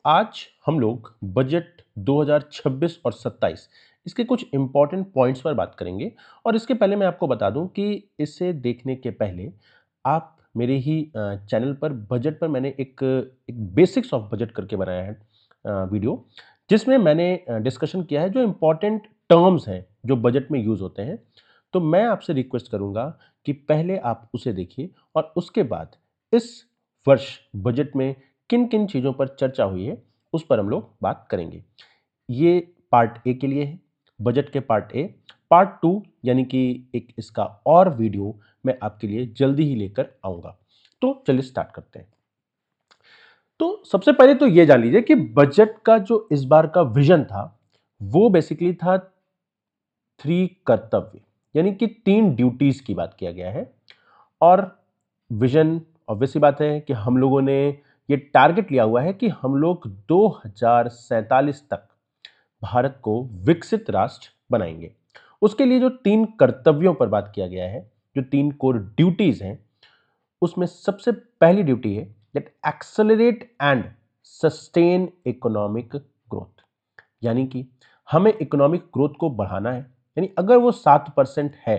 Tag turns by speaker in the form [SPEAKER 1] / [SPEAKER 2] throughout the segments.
[SPEAKER 1] आज हम लोग बजट 2026 और 27 इसके कुछ इंपॉर्टेंट पॉइंट्स पर बात करेंगे। और इसके पहले मैं आपको बता दूं कि इसे देखने के पहले आप मेरे ही चैनल पर बजट पर मैंने एक बेसिक्स ऑफ बजट करके बनाया है वीडियो, जिसमें मैंने डिस्कशन किया है जो इंपॉर्टेंट टर्म्स हैं जो बजट में यूज होते हैं। तो मैं आपसे रिक्वेस्ट करूंगा कि पहले आप उसे देखिए और उसके बाद इस वर्ष बजट में किन किन चीज़ों पर चर्चा हुई है उस पर हम लोग बात करेंगे। ये पार्ट ए के लिए है, बजट के पार्ट ए। पार्ट टू यानी कि एक इसका और वीडियो मैं आपके लिए जल्दी ही लेकर आऊंगा। तो चलिए स्टार्ट करते हैं। तो सबसे पहले तो ये जान लीजिए कि बजट का जो इस बार का विजन था वो बेसिकली था थ्री कर्तव्य, यानी कि तीन ड्यूटीज की बात किया गया है। और विजन ऑब्वियस सी बात है कि हम लोगों ने ये टारगेट लिया हुआ है कि हम लोग 2047 तक भारत को विकसित राष्ट्र बनाएंगे। उसके लिए जो तीन कर्तव्यों पर बात किया गया है, जो तीन कोर ड्यूटीज हैं, उसमें सबसे पहली ड्यूटी है that accelerate and sustain economic growth. यानी कि हमें इकोनॉमिक ग्रोथ को बढ़ाना है। यानी अगर वो 7% है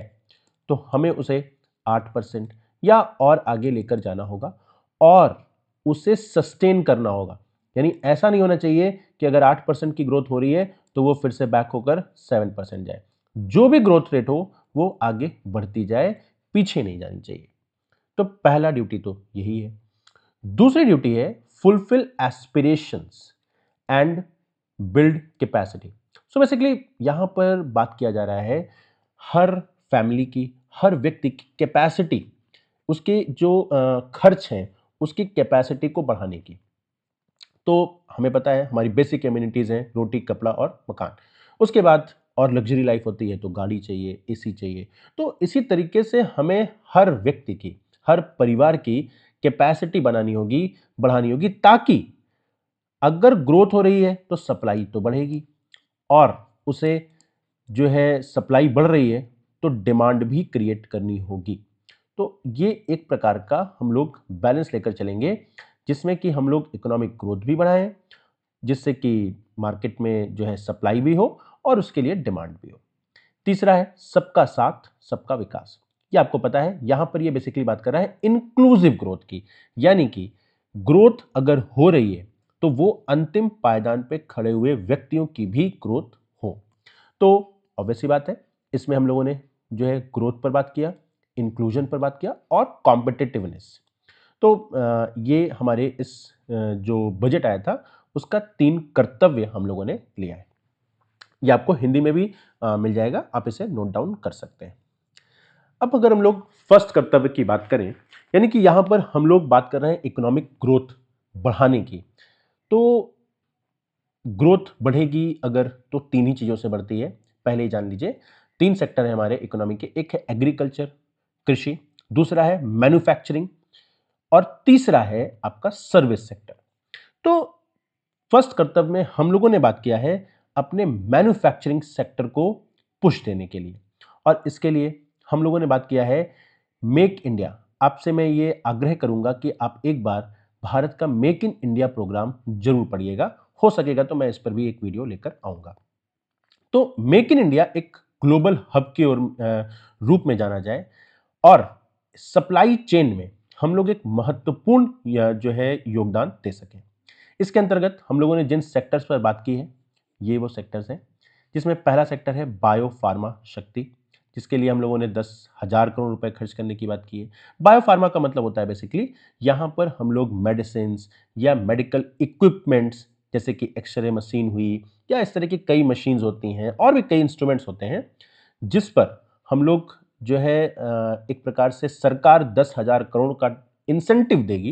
[SPEAKER 1] तो हमें उसे 8% या और आगे लेकर जाना होगा और उसे सस्टेन करना होगा। यानी ऐसा नहीं होना चाहिए कि अगर 8% की ग्रोथ हो रही है तो वो फिर से बैक होकर 7% जाए। जो भी ग्रोथ रेट हो वो आगे बढ़ती जाए, पीछे नहीं जानी चाहिए। तो पहला ड्यूटी तो यही है। दूसरी ड्यूटी है fulfil aspirations and build capacity. So basically यहां पर बात किया जा रहा है हर फैमिली की, हर व्यक्ति की कैपेसिटी, उसके जो खर्च हैं उसकी कैपेसिटी को बढ़ाने की। तो हमें पता है हमारी बेसिक एमिनिटीज हैं रोटी, कपड़ा और मकान। उसके बाद और लग्जरी लाइफ होती है तो गाड़ी चाहिए, एसी चाहिए। तो इसी तरीके से हमें हर व्यक्ति की, हर परिवार की कैपेसिटी बनानी होगी, बढ़ानी होगी, ताकि अगर ग्रोथ हो रही है तो सप्लाई तो बढ़ेगी और उसे जो है सप्लाई बढ़ रही है तो डिमांड भी क्रिएट करनी होगी। तो ये एक प्रकार का हम लोग बैलेंस लेकर चलेंगे जिसमें कि हम लोग इकोनॉमिक ग्रोथ भी बढ़ाएं, जिससे कि मार्केट में जो है सप्लाई भी हो और उसके लिए डिमांड भी हो। तीसरा है सबका साथ सबका विकास। ये आपको पता है यहां पर ये बेसिकली बात कर रहा है इंक्लूसिव ग्रोथ की। यानी कि ग्रोथ अगर हो रही है तो वो अंतिम पायदान पे खड़े हुए व्यक्तियों की भी ग्रोथ हो। तो ऑब्वियस सी बात है इसमें हम लोगों ने जो है ग्रोथ पर बात किया, इंक्लूजन पर बात किया और कॉम्पिटिटिवनेस। तो ये हमारे इस जो बजट आया था उसका तीन कर्तव्य हम लोगों ने लिया है। ये आपको हिंदी में भी मिल जाएगा, आप इसे नोट डाउन कर सकते हैं। अब अगर हम लोग फर्स्ट कर्तव्य की बात करें, यानी कि यहां पर हम लोग बात कर रहे हैं इकोनॉमिक ग्रोथ बढ़ाने की। तो ग्रोथ बढ़ेगी अगर तो तीन ही चीजों से बढ़ती है। पहले ही जान लीजिए तीन सेक्टर है हमारे इकोनॉमी के, एक है एग्रीकल्चर, कृषि, दूसरा है मैन्युफैक्चरिंग और तीसरा है आपका सर्विस सेक्टर। तो फर्स्ट कर्तव्य में हम लोगों ने बात किया है अपने मैन्युफैक्चरिंग सेक्टर को पुश देने के लिए। और इसके लिए हम लोगों ने बात किया है मेक इंडिया। आपसे मैं ये आग्रह करूंगा कि आप एक बार भारत का मेक इन इंडिया प्रोग्राम जरूर पढ़िएगा, हो सकेगा तो मैं इस पर भी एक वीडियो लेकर आऊंगा। तो मेक इन इंडिया एक ग्लोबल हब के रूप में जाना जाए और सप्लाई चेन में हम लोग एक महत्वपूर्ण जो है योगदान दे सकें। इसके अंतर्गत हम लोगों ने जिन सेक्टर्स पर बात की है ये वो सेक्टर्स हैं, जिसमें पहला सेक्टर है बायो फार्मा शक्ति, जिसके लिए हम लोगों ने 10,000 करोड़ रुपए खर्च करने की बात की है। बायो फार्मा का मतलब होता है बेसिकली यहां पर हम लोग मेडिसिन या मेडिकल इक्विपमेंट्स जैसे कि एक्सरे मशीन हुई या इस तरह की कई मशीन्स होती हैं और भी कई इंस्ट्रूमेंट्स होते हैं जिस पर हम लोग जो है एक प्रकार से सरकार 10,000 करोड़ का इंसेंटिव देगी,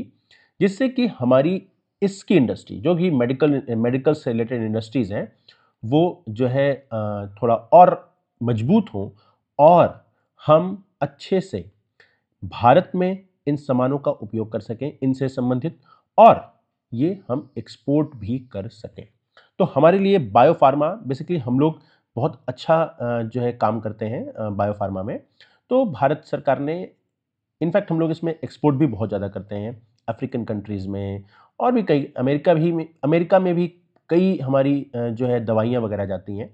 [SPEAKER 1] जिससे कि हमारी इसकी इंडस्ट्री जो भी मेडिकल से रिलेटेड इंडस्ट्रीज हैं वो जो है थोड़ा और मजबूत हों और हम अच्छे से भारत में इन सामानों का उपयोग कर सकें इनसे संबंधित, और ये हम एक्सपोर्ट भी कर सकें। तो हमारे लिए बायोफार्मा बेसिकली हम लोग बहुत अच्छा जो है काम करते हैं बायोफार्मा में। तो भारत सरकार ने इनफैक्ट हम लोग इसमें एक्सपोर्ट भी बहुत ज़्यादा करते हैं अफ्रीकन कंट्रीज़ में और भी कई अमेरिका में भी कई हमारी जो है दवाइयाँ वगैरह जाती हैं।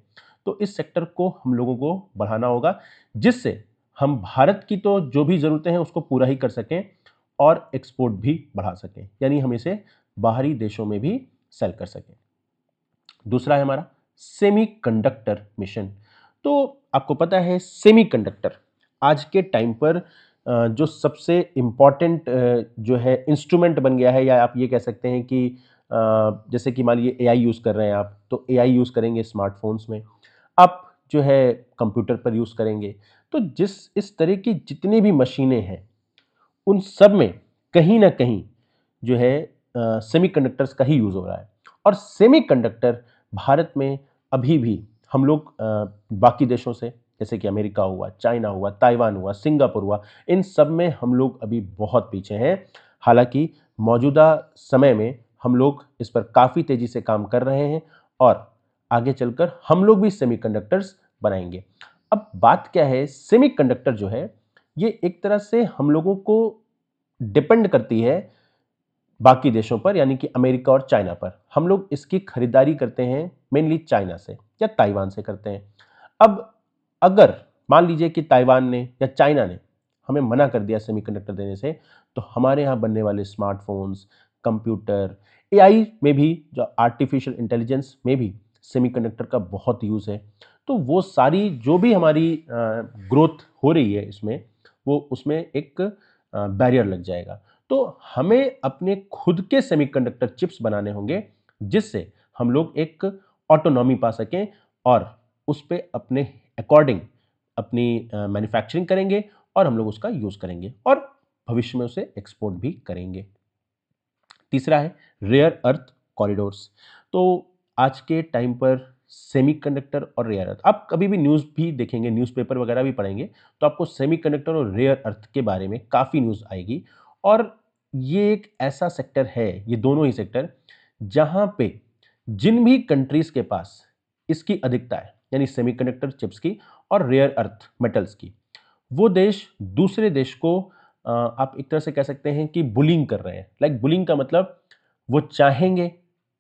[SPEAKER 1] तो इस सेक्टर को हम लोगों को बढ़ाना होगा, जिससे हम भारत की तो जो भी ज़रूरतें हैं उसको पूरा ही कर सकें और एक्सपोर्ट भी बढ़ा सकें, यानी हम इसे बाहरी देशों में भी सेल कर सकें। दूसरा है हमारा सेमीकंडक्टर मिशन। तो आपको पता है सेमीकंडक्टर आज के टाइम पर जो सबसे इम्पॉर्टेंट जो है इंस्ट्रूमेंट बन गया है, या आप ये कह सकते हैं कि जैसे कि मान लीजिए एआई यूज़ कर रहे हैं आप, तो एआई यूज़ करेंगे स्मार्टफोन्स में, आप जो है कंप्यूटर पर यूज़ करेंगे। तो इस तरह की जितनी भी मशीनें हैं उन सब में कहीं न कहीं जो है सेमीकंडक्टर्स का ही यूज़ हो रहा है। और सेमीकंडक्टर भारत में अभी भी हम लोग बाकी देशों से, जैसे कि अमेरिका हुआ, चाइना हुआ, ताइवान हुआ, सिंगापुर हुआ, इन सब में हम लोग अभी बहुत पीछे हैं। हालाँकि मौजूदा समय में हम लोग इस पर काफ़ी तेज़ी से काम कर रहे हैं और आगे चलकर हम लोग भी सेमीकंडक्टर्स बनाएँगे। अब बात क्या है, सेमीकंडक्टर जो है ये एक तरह से हम लोगों को डिपेंड करती है बाकी देशों पर, यानी कि अमेरिका और चाइना पर। हम लोग इसकी खरीदारी करते हैं मेनली चाइना से या ताइवान से करते हैं। अब अगर मान लीजिए कि ताइवान ने या चाइना ने हमें मना कर दिया सेमीकंडक्टर देने से, तो हमारे यहाँ बनने वाले स्मार्टफोन्स, कंप्यूटर, एआई में भी, जो आर्टिफिशियल इंटेलिजेंस में भी सेमीकंडक्टर का बहुत यूज़ है। तो वो सारी जो भी हमारी ग्रोथ हो रही है इसमें, वो उसमें एक बैरियर लग जाएगा। तो हमें अपने खुद के सेमीकंडक्टर चिप्स बनाने होंगे, जिससे हम लोग एक ऑटोनॉमी पा सकें और उस पे अपने अकॉर्डिंग अपनी मैन्युफैक्चरिंग करेंगे और हम लोग उसका यूज़ करेंगे और भविष्य में उसे एक्सपोर्ट भी करेंगे। तीसरा है रेयर अर्थ कॉरिडोर्स। तो आज के टाइम पर सेमीकंडक्टर और रेयर अर्थ, आप कभी भी न्यूज़ भी देखेंगे, न्यूज़पेपर वगैरह भी पढ़ेंगे, तो आपको सेमीकंडक्टर और रेयर अर्थ के बारे में काफ़ी न्यूज़ आएगी। और ये एक ऐसा सेक्टर है, ये दोनों ही सेक्टर, जहाँ पे जिन भी कंट्रीज़ के पास इसकी अधिकता है, यानी सेमीकंडक्टर चिप्स की और रेयर अर्थ मेटल्स की, वो देश दूसरे देश को आप एक तरह से कह सकते हैं कि बुलिंग कर रहे हैं। लाइक बुलिंग का मतलब, वो चाहेंगे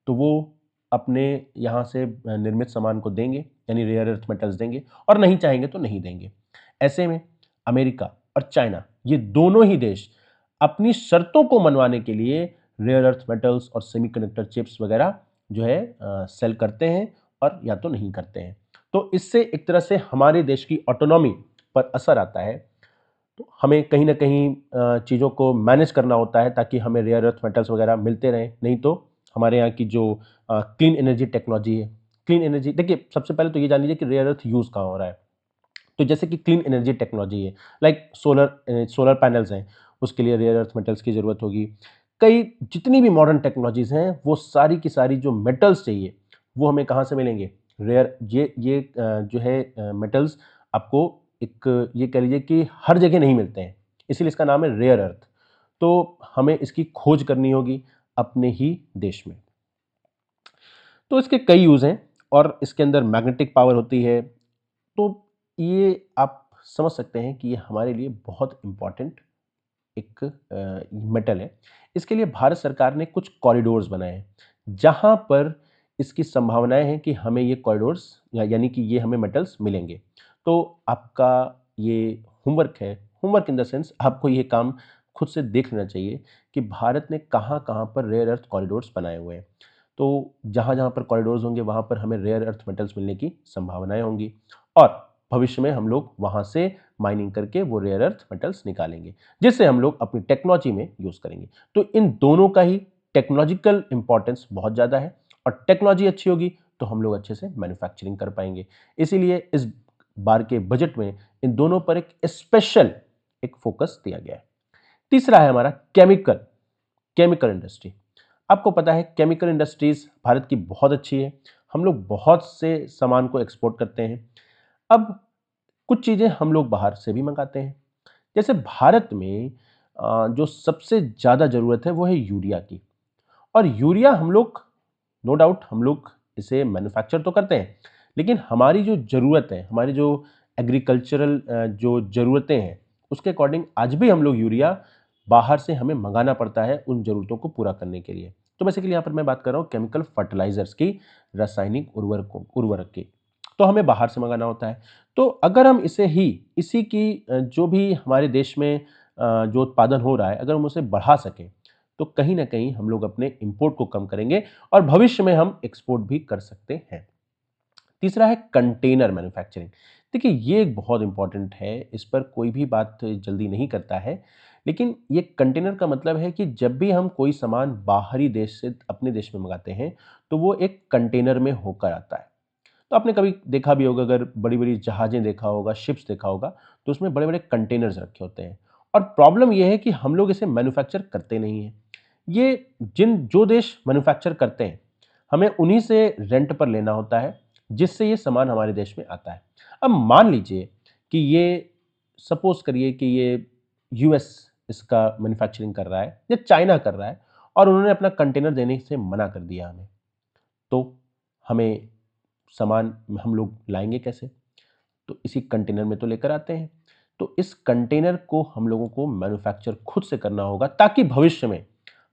[SPEAKER 1] तो वो अपने यहाँ से निर्मित सामान को देंगे, यानी रेयर अर्थ मेटल्स देंगे, और नहीं चाहेंगे तो नहीं देंगे। ऐसे में अमेरिका और चाइना, ये दोनों ही देश अपनी शर्तों को मनवाने के लिए रेयर अर्थ मेटल्स और सेमीकंडक्टर चिप्स वगैरह जो है सेल करते हैं और या तो नहीं करते हैं। तो इससे एक तरह से हमारे देश की ऑटोनॉमी पर असर आता है। तो हमें कहीं न कहीं चीज़ों को मैनेज करना होता है ताकि हमें रेयर अर्थ मेटल्स वगैरह मिलते रहें। नहीं तो हमारे यहाँ की जो क्लीन एनर्जी टेक्नोलॉजी है, क्लीन एनर्जी देखिए, सबसे पहले तो ये जान लीजिए कि रेयर अर्थ यूज़ कहाँ हो रहा है। तो जैसे कि क्लीन एनर्जी टेक्नोलॉजी है, लाइक सोलर पैनल्स हैं, उसके लिए रेयर अर्थ मेटल्स की ज़रूरत होगी। कई जितनी भी मॉडर्न टेक्नोलॉजीज़ हैं, वो सारी की सारी जो मेटल्स चाहिए, वो हमें कहाँ से मिलेंगे? रेयर ये जो है मेटल्स आपको एक ये कह लीजिए कि हर जगह नहीं मिलते हैं, इसीलिए इसका नाम है रेयर अर्थ। तो हमें इसकी खोज करनी होगी अपने ही देश में। तो इसके कई यूज़ हैं और इसके अंदर मैग्नेटिक पावर होती है। तो ये आप समझ सकते हैं कि ये हमारे लिए बहुत इम्पोर्टेंट एक मेटल है। इसके लिए भारत सरकार ने कुछ कॉरिडोर्स बनाए हैं, जहाँ पर इसकी संभावनाएँ हैं कि हमें ये कॉरिडोर्स यानी कि ये हमें मेटल्स मिलेंगे। तो आपका ये होमवर्क है, होमवर्क इन द सेंस आपको ये काम खुद से देख लेना चाहिए कि भारत ने कहाँ-कहाँ पर रेयर अर्थ कॉरिडोर्स बनाए हुए हैं। तो जहाँ-जहाँ पर कॉरिडोर्स होंगे, वहाँ पर हमें रेयर अर्थ मेटल्स मिलने की संभावनाएँ होंगी और भविष्य में हम लोग वहाँ से माइनिंग करके वो रेयर अर्थ मेटल्स निकालेंगे, जिससे हम लोग अपनी टेक्नोलॉजी में यूज़ करेंगे। तो इन दोनों का ही टेक्नोलॉजिकल इम्पोर्टेंस बहुत ज़्यादा है और टेक्नोलॉजी अच्छी होगी तो हम लोग अच्छे से मैन्युफैक्चरिंग कर पाएँगे। इसीलिए इस बार के बजट में इन दोनों पर एक स्पेशल एक फ़ोकस दिया गया है। तीसरा है हमारा केमिकल, केमिकल इंडस्ट्री। आपको पता है केमिकल इंडस्ट्रीज़ भारत की बहुत अच्छी है। हम लोग बहुत से सामान को एक्सपोर्ट करते हैं। अब कुछ चीज़ें हम लोग बाहर से भी मंगाते हैं। जैसे भारत में जो सबसे ज़्यादा ज़रूरत है वो है यूरिया की, और यूरिया हम लोग, नो डाउट हम लोग इसे मैन्युफैक्चर तो करते हैं, लेकिन हमारी जो ज़रूरत है, हमारी जो एग्रीकल्चरल जो ज़रूरतें हैं, उसके अकॉर्डिंग आज भी हम लोग यूरिया बाहर से हमें मंगाना पड़ता है उन ज़रूरतों को पूरा करने के लिए। तो बेसिकली यहाँ पर मैं बात कर रहा हूँ केमिकल फर्टिलाइजर्स की, रासायनिक उर्वरक की। तो हमें बाहर से मंगाना होता है। तो अगर हम इसी की जो भी हमारे देश में जो उत्पादन हो रहा है, अगर हम उसे बढ़ा सकें, तो कहीं न कहीं हम लोग अपने इंपोर्ट को कम करेंगे और भविष्य में हम एक्सपोर्ट भी कर सकते हैं। तीसरा है कंटेनर मैन्युफैक्चरिंग। देखिए, ये एक बहुत इंपॉर्टेंट है, इस पर कोई भी बात जल्दी नहीं करता है, लेकिन ये कंटेनर का मतलब है कि जब भी हम कोई सामान बाहरी देश से अपने देश में मंगाते हैं, तो वो एक कंटेनर में होकर आता है। तो आपने कभी देखा भी होगा, अगर बड़ी-बड़ी जहाजें देखा होगा, शिप्स देखा होगा, तो उसमें बड़े-बड़े कंटेनर्स रखे होते हैं और प्रॉब्लम ये है कि हम लोग इसे मैन्युफैक्चर करते नहीं हैं। ये जो देश मैन्युफैक्चर करते हैं, हमें उन्हीं से रेंट पर लेना होता है, जिससे ये सामान हमारे देश में आता है। अब मान लीजिए कि सपोज़ करिए कि ये यूएस इसका मैन्युफैक्चरिंग कर रहा है या चाइना कर रहा है और उन्होंने अपना कंटेनर देने से मना कर दिया हमें, तो हमें सामान हम लोग लाएँगे कैसे? तो इसी कंटेनर में तो लेकर आते हैं। तो इस कंटेनर को हम लोगों को मैन्युफैक्चर खुद से करना होगा, ताकि भविष्य में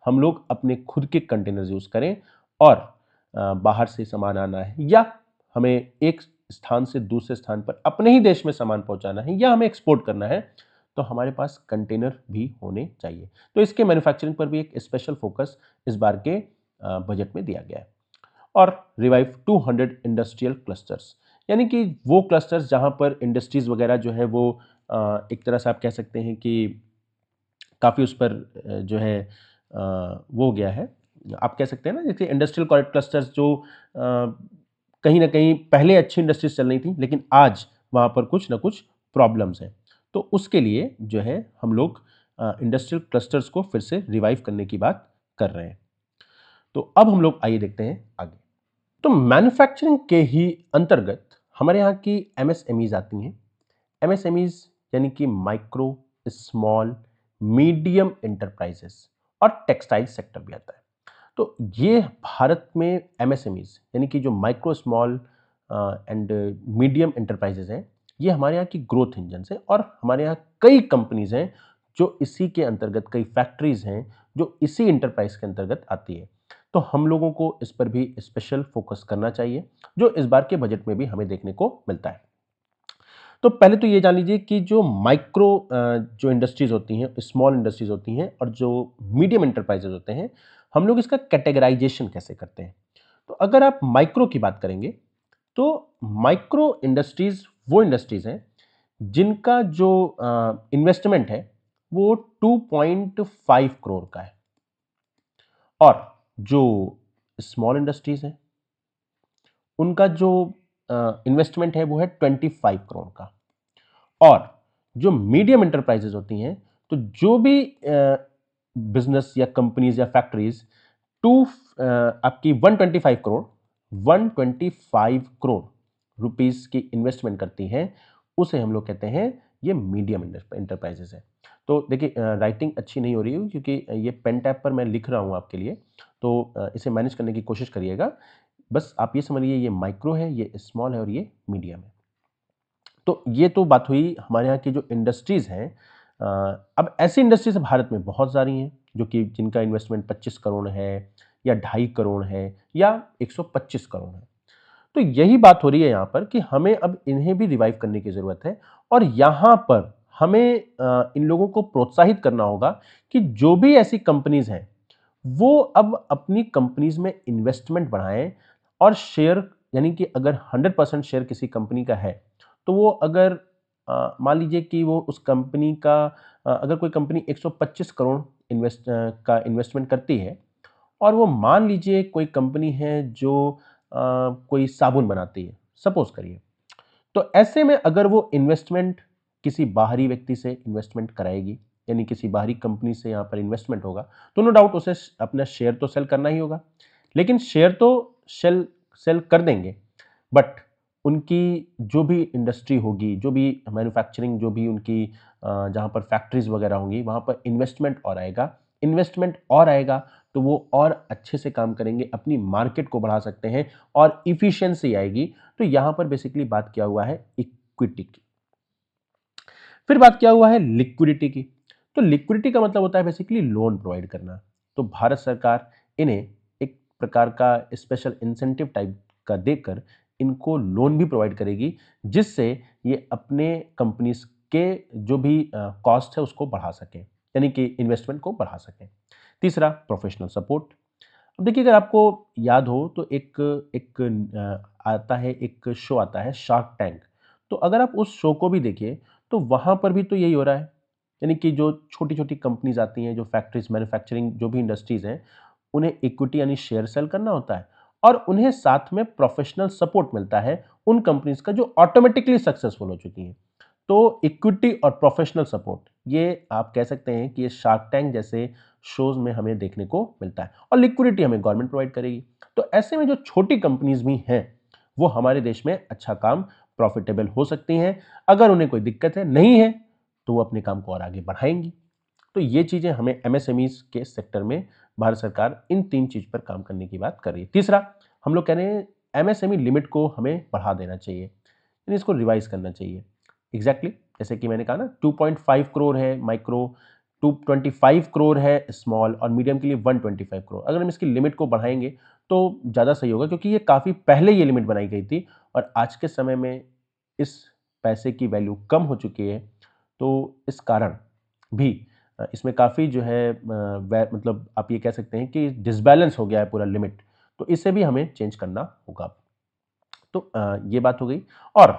[SPEAKER 1] हम लोग अपने खुद के कंटेनर्स यूज़ करें और बाहर से सामान आना है या हमें एक स्थान से दूसरे स्थान पर अपने ही देश में सामान पहुँचाना है या हमें एक्सपोर्ट करना है, तो हमारे पास कंटेनर भी होने चाहिए। तो इसके मैन्युफैक्चरिंग पर भी एक स्पेशल फ़ोकस इस बार के बजट में दिया गया है। और रिवाइव 200 इंडस्ट्रियल क्लस्टर्स, यानी कि वो क्लस्टर्स जहाँ पर इंडस्ट्रीज़ वगैरह जो है वो एक तरह से आप कह सकते हैं कि काफ़ी उस पर जो है वो हो गया है। आप कह सकते हैं ना, जैसे इंडस्ट्रियल क्लस्टर्स जो कहीं न कहीं पहले अच्छी इंडस्ट्रीज़ चल रही थी, लेकिन आज वहाँ पर कुछ न कुछ प्रॉब्लम्स हैं। तो उसके लिए जो है हम लोग इंडस्ट्रियल क्लस्टर्स को फिर से रिवाइव करने की बात कर रहे हैं। तो अब हम लोग आइए देखते हैं आगे। तो मैन्युफैक्चरिंग के ही अंतर्गत हमारे यहाँ की एमएसएमईज़ आती हैं। एमएसएमईज़ यानी कि माइक्रो, स्मॉल, मीडियम एंटरप्राइजेज़ और टेक्सटाइल सेक्टर भी आता है। तो ये भारत में एमएसएमईज़ यानी कि जो micro, small and medium enterprises हैं, ये हमारे यहाँ की ग्रोथ इंजन्स हैं और हमारे यहाँ कई कंपनीज़ हैं, जो इसी के अंतर्गत, कई फैक्ट्रीज़ हैं, जो इसी एंटरप्राइज़ के अंतर्गत आती है। तो हम लोगों को इस पर भी स्पेशल फ़ोकस करना चाहिए, जो इस बार के बजट में भी हमें देखने को मिलता है। तो पहले तो ये जान लीजिए कि जो माइक्रो जो इंडस्ट्रीज़ होती हैं, स्मॉल इंडस्ट्रीज़ होती हैं और जो मीडियम एंटरप्राइजेज़ होते हैं, हम लोग इसका कैटेगराइज़ेशन कैसे करते हैं? तो अगर आप माइक्रो की बात करेंगे, तो माइक्रो इंडस्ट्रीज़ वो इंडस्ट्रीज़ हैं, जिनका जो इन्वेस्टमेंट है, वो 2.5 करोड़ का है और जो स्मॉल इंडस्ट्रीज़ हैं, उनका जो इन्वेस्टमेंट है, वो है 25 करोड़ का। और जो मीडियम एंटरप्राइजेज होती हैं, तो जो भी बिजनेस या कंपनीज या फैक्ट्रीज आपकी 125 करोड़ रुपीस की इन्वेस्टमेंट करती हैं, उसे हम लोग कहते हैं ये मीडियम एंटरप्राइजेज है। तो देखिए, राइटिंग अच्छी नहीं हो रही है क्योंकि ये पेन टैब पर मैं लिख रहा हूँ आपके लिए, तो इसे मैनेज करने की कोशिश करिएगा। बस आप ये समझिए, ये माइक्रो है, ये स्मॉल है और ये मीडियम है। तो ये तो बात हुई हमारे यहाँ की जो इंडस्ट्रीज़ हैं। अब ऐसी इंडस्ट्रीज़ भारत में बहुत सारी हैं, जो कि जिनका इन्वेस्टमेंट 25 करोड़ है या 2.5 करोड़ है या 125 करोड़ है। तो यही बात हो रही है यहाँ पर कि हमें अब इन्हें भी रिवाइव करने की ज़रूरत है और यहाँ पर हमें इन लोगों को प्रोत्साहित करना होगा कि जो भी ऐसी कंपनीज़ हैं, वो अब अपनी कंपनीज़ में इन्वेस्टमेंट बढ़ाएँ और शेयर, यानी कि अगर 100% शेयर किसी कंपनी का है, तो वो अगर मान लीजिए कि वो उस कंपनी का अगर कोई कंपनी 125 करोड़ का इन्वेस्टमेंट करती है और वो मान लीजिए कोई कंपनी है जो कोई साबुन बनाती है, सपोज़ करिए। तो ऐसे में अगर वो इन्वेस्टमेंट किसी बाहरी व्यक्ति से इन्वेस्टमेंट कराएगी, यानी किसी बाहरी कंपनी से यहाँ पर इन्वेस्टमेंट होगा, तो नो डाउट उसे अपना शेयर तो सेल करना ही होगा। लेकिन शेयर तो सेल सेल कर देंगे, बट उनकी जो भी इंडस्ट्री होगी, जो भी मैन्युफैक्चरिंग, जो भी उनकी जहाँ पर फैक्ट्रीज़ वगैरह होंगी, वहाँ पर इन्वेस्टमेंट और आएगा। इन्वेस्टमेंट और आएगा, तो वो और अच्छे से काम करेंगे, अपनी मार्केट को बढ़ा सकते हैं और एफिशिएंसी आएगी। तो यहाँ पर बेसिकली बात किया हुआ है इक्विटी की। फिर बात किया हुआ है लिक्विडिटी की। तो लिक्विडिटी का मतलब होता है बेसिकली लोन प्रोवाइड करना। तो भारत सरकार इन्हें प्रकार का स्पेशल इंसेंटिव टाइप का देकर इनको लोन भी प्रोवाइड करेगी, जिससे ये अपने कंपनीज के जो भी कॉस्ट है उसको बढ़ा सकें, यानी कि इन्वेस्टमेंट को बढ़ा सकें। तीसरा, प्रोफेशनल सपोर्ट। अब देखिए, अगर आपको याद हो तो एक एक आता है, एक शो आता है शार्क टैंक। तो अगर आप उस शो को भी देखिए तो वहाँ पर भी तो यही हो रहा है, यानी कि जो छोटी-छोटी कंपनीज़ आती हैं, जो फैक्ट्रीज़, मैन्युफैक्चरिंग जो भी इंडस्ट्रीज़ हैं, उन्हें इक्विटी यानी शेयर सेल करना होता है और उन्हें साथ में प्रोफेशनल सपोर्ट मिलता है उन कंपनीज़ का जो ऑटोमैटिकली सक्सेसफुल हो चुकी हैं। तो इक्विटी और प्रोफेशनल सपोर्ट, ये आप कह सकते हैं कि ये शार्क टैंक जैसे शोज़ में हमें देखने को मिलता है और लिक्विडिटी हमें गवर्नमेंट प्रोवाइड करेगी। तो ऐसे में जो छोटी कंपनीज़ भी हैं, वो हमारे देश में अच्छा काम, प्रॉफिटेबल हो सकती हैं। अगर उन्हें कोई दिक्कत है, नहीं है, तो वो अपने काम को और आगे बढ़ाएँगी। तो ये चीज़ें हमें एमएसएमईज़ के सेक्टर में भारत सरकार इन 3 चीज़ पर काम करने की बात कर रही है। तीसरा, हम लोग कह रहे हैं एमएसएमई लिमिट को हमें बढ़ा देना चाहिए, यानी इसको रिवाइज़ करना चाहिए। एग्ज़ैक्टली जैसे कि मैंने कहा ना, 2.5 करोड़ है माइक्रो, 225 करोड़ है स्मॉल और मीडियम के लिए 125 करोड़। अगर हम इसकी लिमिट को बढ़ाएँगे तो ज़्यादा सही होगा, क्योंकि ये काफ़ी पहले ये लिमिट बनाई गई थी और आज के समय में इस पैसे की वैल्यू कम हो चुकी है। तो इस कारण भी इसमें काफ़ी जो है मतलब आप ये कह सकते हैं कि डिसबैलेंस हो गया है पूरा लिमिट, तो इसे भी हमें चेंज करना होगा। तो ये बात हो गई। और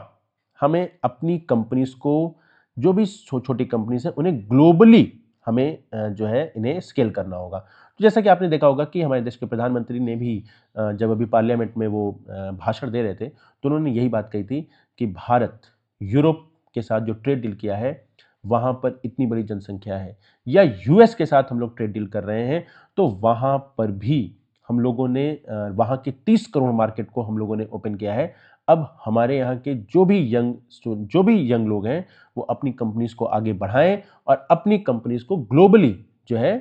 [SPEAKER 1] हमें अपनी कंपनीज़ को, जो भी छोटी कंपनीज़ हैं, उन्हें ग्लोबली हमें जो है इन्हें स्केल करना होगा। तो जैसा कि आपने देखा होगा कि हमारे देश के प्रधानमंत्री ने भी जब अभी पार्लियामेंट में वो भाषण दे रहे थे, तो उन्होंने यही बात कही थी कि भारत यूरोप के साथ जो ट्रेड डील किया है, वहाँ पर इतनी बड़ी जनसंख्या है, या यूएस के साथ हम लोग ट्रेड डील कर रहे हैं, तो वहाँ पर भी हम लोगों ने वहाँ के 30 करोड़ मार्केट को हम लोगों ने ओपन किया है। अब हमारे यहाँ के जो भी यंग लोग हैं, वो अपनी कंपनीज़ को आगे बढ़ाएँ और अपनी कंपनीज़ को ग्लोबली जो है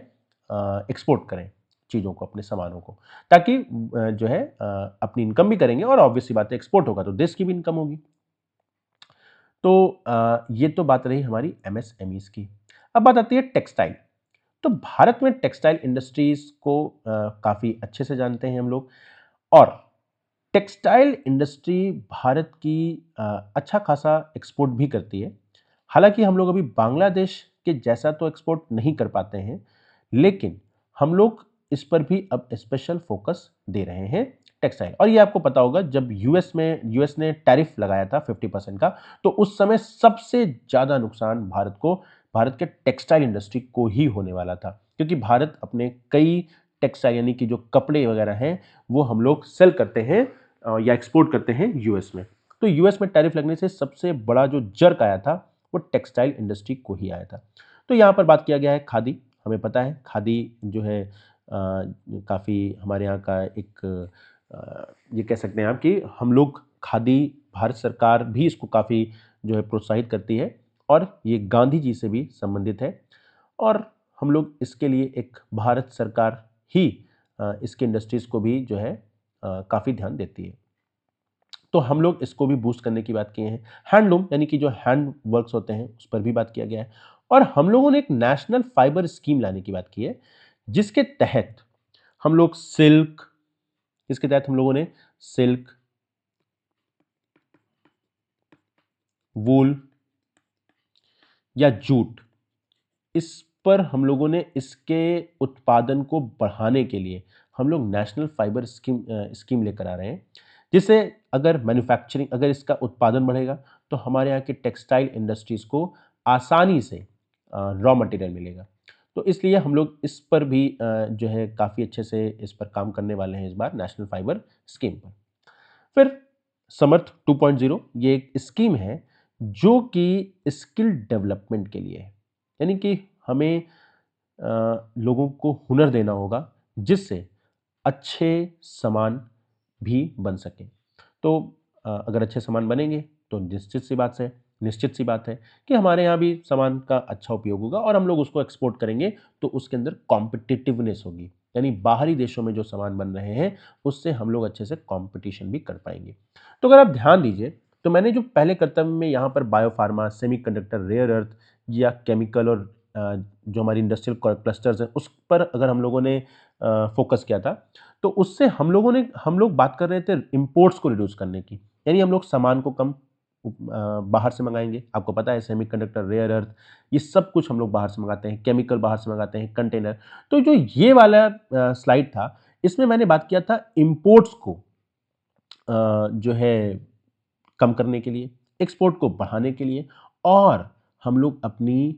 [SPEAKER 1] एक्सपोर्ट करें चीज़ों को, अपने सामानों को, ताकि जो है अपनी इनकम भी करेंगे और ऑब्वियस सी बात है, एक्सपोर्ट होगा तो देश की भी इनकम होगी। तो ये तो बात रही हमारी एमएसएमईज़ की। अब बात आती है टेक्सटाइल। तो भारत में टेक्सटाइल इंडस्ट्रीज़ को काफ़ी अच्छे से जानते हैं हम लोग, और टेक्सटाइल इंडस्ट्री भारत की अच्छा खासा एक्सपोर्ट भी करती है। हालाँकि हम लोग अभी बांग्लादेश के जैसा तो एक्सपोर्ट नहीं कर पाते हैं, लेकिन हम लोग इस पर भी अब स्पेशल फ़ोकस दे रहे हैं टेक्सटाइल। और ये आपको पता होगा, जब यूएस ने टैरिफ लगाया था 50% का, तो उस समय सबसे ज़्यादा नुकसान भारत के टेक्सटाइल इंडस्ट्री को ही होने वाला था, क्योंकि भारत अपने कई टेक्सटाइल यानी कि जो कपड़े वगैरह हैं, वो हम लोग सेल करते हैं या एक्सपोर्ट करते हैं यूएस में। तो यूएस में टैरिफ लगने से सबसे बड़ा जो जर्क आया था, वो टेक्सटाइल इंडस्ट्री को ही आया था। तो यहाँ पर बात किया गया है खादी। हमें पता है खादी जो है काफ़ी हमारे यहाँ का एक ये कह सकते हैं आप कि हम लोग खादी, भारत सरकार भी इसको काफ़ी जो है प्रोत्साहित करती है और ये गांधी जी से भी संबंधित है, और हम लोग इसके लिए एक भारत सरकार ही इसके इंडस्ट्रीज़ को भी जो है काफ़ी ध्यान देती है। तो हम लोग इसको भी बूस्ट करने की बात किए हैं। हैंडलूम यानी कि जो हैंड वर्क्स होते हैं, उस पर भी बात किया गया है, और हम लोगों ने एक नेशनल फाइबर स्कीम लाने की बात की है, जिसके तहत हम लोग सिल्क, वूल या जूट, इस पर हम लोगों ने इसके उत्पादन को बढ़ाने के लिए हम लोग नेशनल फाइबर स्कीम लेकर आ रहे हैं, जिससे अगर इसका उत्पादन बढ़ेगा, तो हमारे यहाँ की टेक्सटाइल इंडस्ट्रीज़ को आसानी से रॉ मटेरियल मिलेगा। तो इसलिए हम लोग इस पर भी जो है काफ़ी अच्छे से इस पर काम करने वाले हैं इस बार नेशनल फाइबर स्कीम पर। फिर समर्थ 2.0, ये एक स्कीम है जो कि स्किल डेवलपमेंट के लिए है, यानी कि हमें लोगों को हुनर देना होगा, जिससे अच्छे सामान भी बन सके। तो अगर अच्छे सामान बनेंगे, तो निश्चित सी बात है कि हमारे यहाँ भी सामान का अच्छा उपयोग होगा और हम लोग उसको एक्सपोर्ट करेंगे, तो उसके अंदर कॉम्पिटिटिवनेस होगी, यानी बाहरी देशों में जो सामान बन रहे हैं, उससे हम लोग अच्छे से कॉम्पिटिशन भी कर पाएंगे। तो अगर आप ध्यान दीजिए, तो मैंने जो पहले कर्तव्य में यहाँ पर बायोफार्मा, सेमीकंडक्टर, रेयर अर्थ या केमिकल और जो हमारी इंडस्ट्रियल क्लस्टर्स हैं, उस पर अगर हम लोगों ने फोकस किया था। तो उससे हम लोग बात कर रहे थे इंपोर्ट्स को रिड्यूस करने की, यानी हम लोग सामान को कम बाहर से मंगाएंगे। आपको पता है सेमीकंडक्टर, रेयर अर्थ, ये सब कुछ हम लोग बाहर से मंगाते हैं, केमिकल बाहर से मंगाते हैं, कंटेनर। तो जो ये वाला स्लाइड था, इसमें मैंने बात किया था इंपोर्ट्स को जो है कम करने के लिए, एक्सपोर्ट को बढ़ाने के लिए, और हम लोग अपनी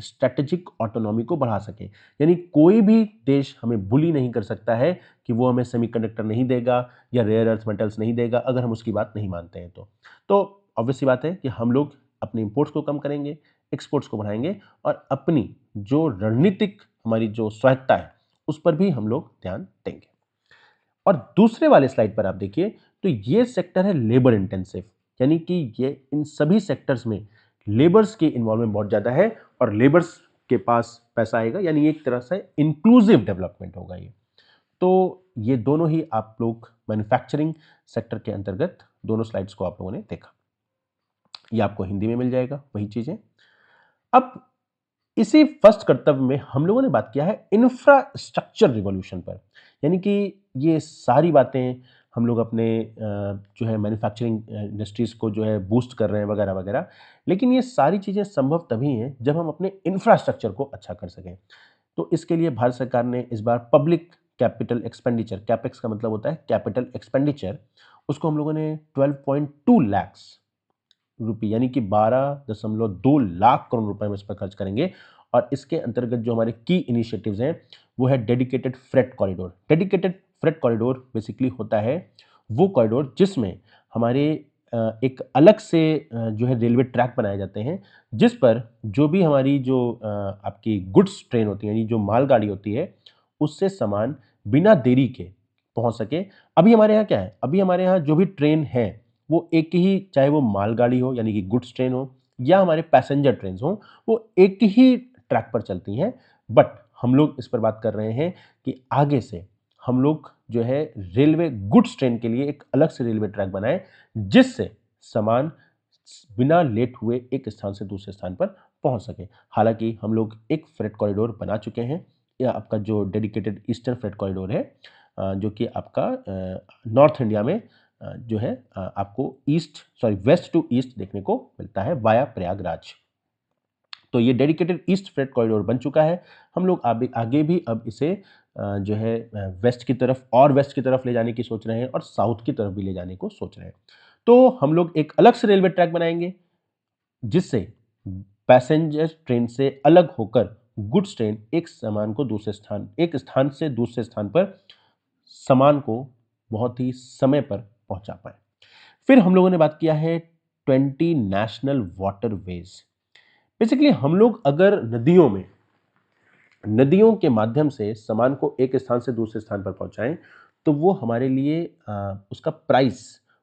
[SPEAKER 1] स्ट्रेटेजिक ऑटोनॉमी को बढ़ा सकें। यानी कोई भी देश हमें बुली नहीं कर सकता है कि वो हमें सेमीकंडक्टर नहीं देगा या रेयर अर्थ मेटल्स नहीं देगा अगर हम उसकी बात नहीं मानते हैं तो ऑब्वियस सी बात है कि हम लोग अपने इंपोर्ट्स को कम करेंगे, एक्सपोर्ट्स को बढ़ाएंगे, और अपनी जो रणनीतिक हमारी जो स्वायत्ता है उस पर भी हम लोग ध्यान देंगे। और दूसरे वाले स्लाइड पर आप देखिए तो ये सेक्टर है लेबर इंटेंसिव, यानी कि ये इन सभी सेक्टर्स में लेबर्स की इन्वॉल्वमेंट बहुत ज़्यादा है और लेबर्स के पास पैसा आएगा, यानी एक तरह से इंक्लूसिव डेवलपमेंट होगा ये। तो ये दोनों ही आप लोग मैन्युफैक्चरिंग सेक्टर के अंतर्गत दोनों स्लाइड्स को आप लोगों ने देखा। ये आपको हिंदी में मिल जाएगा वही चीज़ें। अब इसी फर्स्ट कर्तव्य में हम लोगों ने बात किया है इंफ्रास्ट्रक्चर रिवॉल्यूशन पर, यानी कि ये सारी बातें हम लोग अपने जो है मैन्युफैक्चरिंग इंडस्ट्रीज को जो है बूस्ट कर रहे हैं वगैरह वगैरह। लेकिन ये सारी चीज़ें संभव तभी हैं जब हम अपने इंफ्रास्ट्रक्चर को अच्छा कर सकें। तो इसके लिए भारत सरकार ने इस बार पब्लिक कैपिटल एक्सपेंडिचर, कैपेक्स का मतलब होता है कैपिटल एक्सपेंडिचर, उसको हम लोगों ने 12.2 लाख रुपये यानी कि 12.2 लाख करोड़ रुपए में इस पर खर्च करेंगे। और इसके अंतर्गत जो हमारे की इनिशिएटिव्स हैं वो है dedicated freight corridor. Dedicated freight corridor basically होता है वो कॉरिडोर जिसमें हमारे एक अलग से जो है रेलवे ट्रैक बनाए जाते हैं, जिस पर जो भी हमारी जो आपकी गुड्स ट्रेन होती है, यानी जो मालगाड़ी होती है, उससे सामान बिना देरी के पहुंच सके। अभी हमारे यहाँ क्या है, अभी हमारे यहाँ जो भी ट्रेन है वो एक ही, चाहे वो मालगाड़ी हो यानी कि गुड्स ट्रेन हो या हमारे पैसेंजर ट्रेन हो, वो एक ही ट्रैक पर चलती हैं। बट हम लोग इस पर बात कर रहे हैं कि आगे से हम लोग जो है रेलवे गुड्स ट्रेन के लिए एक अलग से रेलवे ट्रैक बनाए, जिससे सामान बिना लेट हुए एक स्थान से दूसरे स्थान पर पहुंच सके। हालांकि हम लोग एक फ्रेट कॉरिडोर बना चुके हैं, या आपका जो डेडिकेटेड ईस्टर्न फ्रेट कॉरिडोर है जो कि आपका नॉर्थ इंडिया में जो है आपको वेस्ट टू ईस्ट देखने को मिलता है वाया प्रयागराज। तो ये डेडिकेटेड ईस्ट फ्रेट कॉरिडोर बन चुका है। हम लोग आगे भी अब इसे जो है वेस्ट की तरफ और वेस्ट की तरफ ले जाने की सोच रहे हैं और साउथ की तरफ भी ले जाने को सोच रहे हैं। तो हम लोग एक अलग से रेलवे ट्रैक बनाएंगे जिससे पैसेंजर ट्रेन से अलग होकर गुड्स ट्रेन एक स्थान से दूसरे स्थान पर सामान को बहुत ही समय पर पहुंचा पाए। फिर हम लोगों ने बात किया है 20 नेशनल वाटरवेज। बेसिकली हम लोग अगर नदियों के माध्यम से सामान को एक स्थान से दूसरे स्थान पर पहुंचाएं तो वो हमारे लिए उसका प्राइस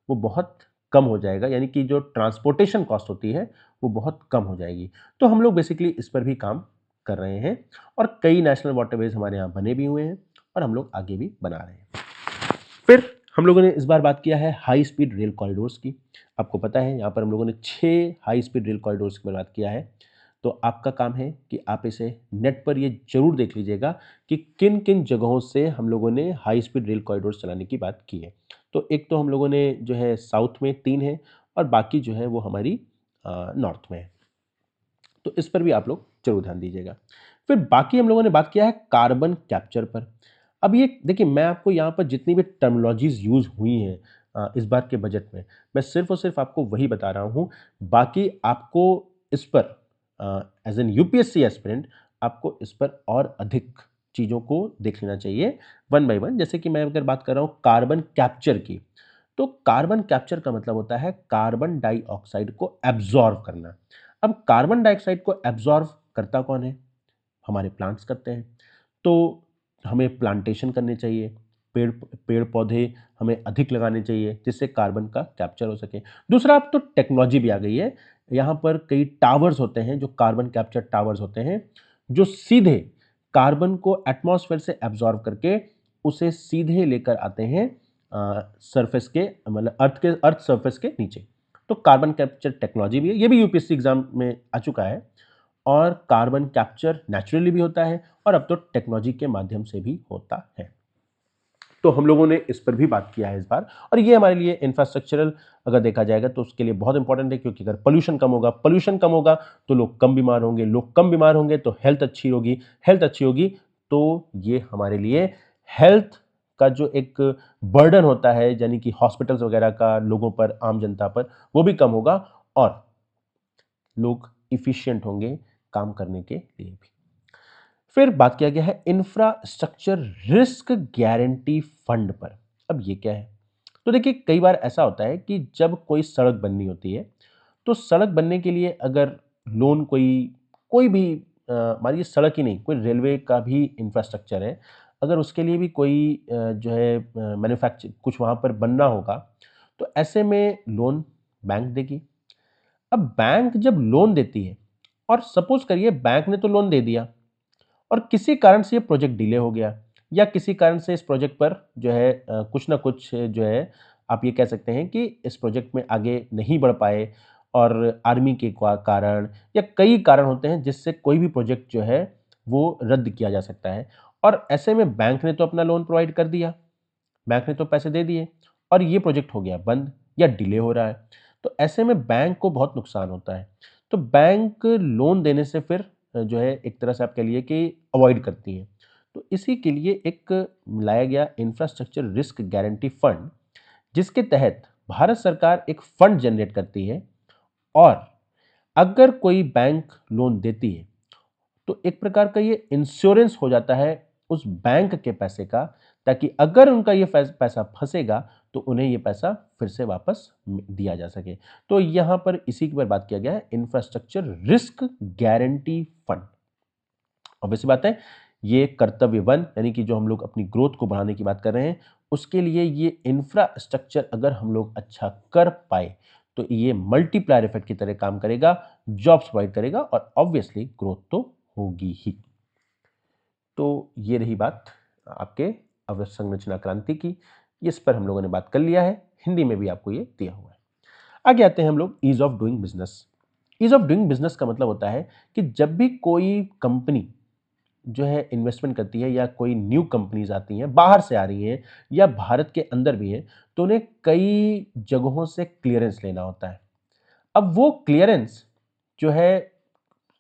[SPEAKER 1] वो बहुत कम हो जाएगा, यानी कि जो ट्रांसपोर्टेशन कॉस्ट होती है वो बहुत कम हो जाएगी। तो हम लोग बेसिकली इस पर भी काम कर रहे हैं और कई नेशनल वाटरवेज हमारे यहाँ बने भी हुए हैं और हम लोग आगे भी बना रहे हैं। फिर हम लोगों ने इस बार बात किया है हाई स्पीड रेल कॉरिडोर्स की। आपको पता है यहाँ पर हम लोगों ने 6 हाई स्पीड रेल कॉरिडोर्स की बात किया है। तो आपका काम है कि आप इसे नेट पर ये जरूर देख लीजिएगा कि किन किन जगहों से हम लोगों ने हाई स्पीड रेल कॉरिडोर्स चलाने की बात की है। तो एक तो हम लोगों ने जो है साउथ में 3 है और बाकी जो है वो हमारी नॉर्थ में है। तो इस पर भी आप लोग जरूर ध्यान दीजिएगा। फिर बाकी हम लोगों ने बात किया है कार्बन कैप्चर पर। अब ये देखिए, मैं आपको यहाँ पर जितनी भी टर्मिनोलॉजीज यूज हुई हैं इस बार के बजट में, मैं सिर्फ और सिर्फ आपको वही बता रहा हूँ। बाकी आपको इस पर एज एन यूपीएससी एस्पिरेंट आपको इस पर और अधिक चीज़ों को देख लेना चाहिए वन बाय वन। जैसे कि मैं अगर बात कर रहा हूँ कार्बन कैप्चर की, तो कार्बन कैप्चर का मतलब होता है कार्बन डाइऑक्साइड को एब्जॉर्व करना। अब कार्बन डाइऑक्साइड को एब्जॉर्व करता कौन है? हमारे प्लांट्स करते हैं। तो हमें प्लांटेशन करने चाहिए, पेड़ पेड़ पौधे हमें अधिक लगाने चाहिए जिससे कार्बन का कैप्चर हो सके। दूसरा, अब तो टेक्नोलॉजी भी आ गई है। यहाँ पर कई टावर्स होते हैं जो कार्बन कैप्चर टावर्स होते हैं, जो सीधे कार्बन को एटमॉस्फेयर से एब्जॉर्व करके उसे सीधे लेकर आते हैं सरफेस के, मतलब अर्थ सरफेस के नीचे। तो कार्बन कैप्चर टेक्नोलॉजी भी है, ये भी यूपीएससी एग्जाम में आ चुका है। और कार्बन कैप्चर नेचुरली भी होता है और अब तो टेक्नोलॉजी के माध्यम से भी होता है। तो हम लोगों ने इस पर भी बात किया है इस बार, और ये हमारे लिए इंफ्रास्ट्रक्चरल अगर देखा जाएगा तो उसके लिए बहुत इंपॉर्टेंट है, क्योंकि अगर पोल्यूशन कम होगा तो लोग कम बीमार होंगे, लोग कम बीमार होंगे तो हेल्थ अच्छी होगी तो ये हमारे लिए हेल्थ का जो एक बर्डन होता है, यानी कि हॉस्पिटल्स वगैरह का लोगों पर, आम जनता पर, वो भी कम होगा और लोग इफिशिएंट होंगे काम करने के लिए भी। फिर बात किया गया है इंफ्रास्ट्रक्चर रिस्क गारंटी फंड पर। अब ये क्या है? तो देखिए, कई बार ऐसा होता है कि जब कोई सड़क बननी होती है तो सड़क बनने के लिए अगर लोन कोई कोई भी मानिए सड़क ही नहीं, कोई रेलवे का भी इंफ्रास्ट्रक्चर है, अगर उसके लिए भी कोई जो है मैन्युफैक्चर कुछ वहाँ पर बनना होगा, तो ऐसे में लोन बैंक देगी। अब बैंक जब लोन देती है, और सपोज करिए बैंक ने तो लोन दे दिया और किसी कारण से ये प्रोजेक्ट डिले हो गया, या किसी कारण से इस प्रोजेक्ट पर जो है कुछ ना कुछ जो है, आप ये कह सकते हैं कि इस प्रोजेक्ट में आगे नहीं बढ़ पाए, और आर्मी के कारण या कई कारण होते हैं जिससे कोई भी प्रोजेक्ट जो है वो रद्द किया जा सकता है। और ऐसे में बैंक ने तो अपना लोन प्रोवाइड कर दिया, बैंक ने तो पैसे दे दिए, और ये प्रोजेक्ट हो गया बंद या डिले हो रहा है, तो ऐसे में बैंक को बहुत नुकसान होता है। तो बैंक लोन देने से फिर जो है एक तरह से आप कह लिए कि अवॉइड करती हैं। तो इसी के लिए एक लाया गया इंफ्रास्ट्रक्चर रिस्क गारंटी फंड, जिसके तहत भारत सरकार एक फंड जनरेट करती है, और अगर कोई बैंक लोन देती है तो एक प्रकार का ये इंश्योरेंस हो जाता है उस बैंक के पैसे का, ताकि अगर उनका ये पैसा फंसेगा तो उन्हें ये पैसा फिर से वापस दिया जा सके। तो यहां पर इसी पर बात किया गया है infrastructure risk guarantee fund. Obviously बात है, ये कर्तव्य वन, यानी कि जो हम लोग अपनी ग्रोथ को बढ़ाने की बात कर रहे हैं, उसके लिए ये इंफ्रास्ट्रक्चर अगर हम लोग अच्छा कर पाए तो ये मल्टीप्लायर इफेक्ट की तरह काम करेगा, जॉब्स प्रोवाइड करेगा और ऑब्वियसली ग्रोथ तो होगी ही। तो ये रही बात आपके अवसंरचना क्रांति की, इस पर हम लोगों ने बात कर लिया है, हिंदी में भी आपको ये दिया हुआ है। आगे आते हैं हम लोग ease of doing business. Ease of doing business का मतलब होता है कि जब भी कोई कंपनी जो है इन्वेस्टमेंट करती है, या कोई न्यू कंपनीज आती हैं, बाहर से आ रही हैं या भारत के अंदर भी हैं, तो उन्हें कई जगहों से क्लियरेंस लेना होता है। अब वो क्लियरेंस जो है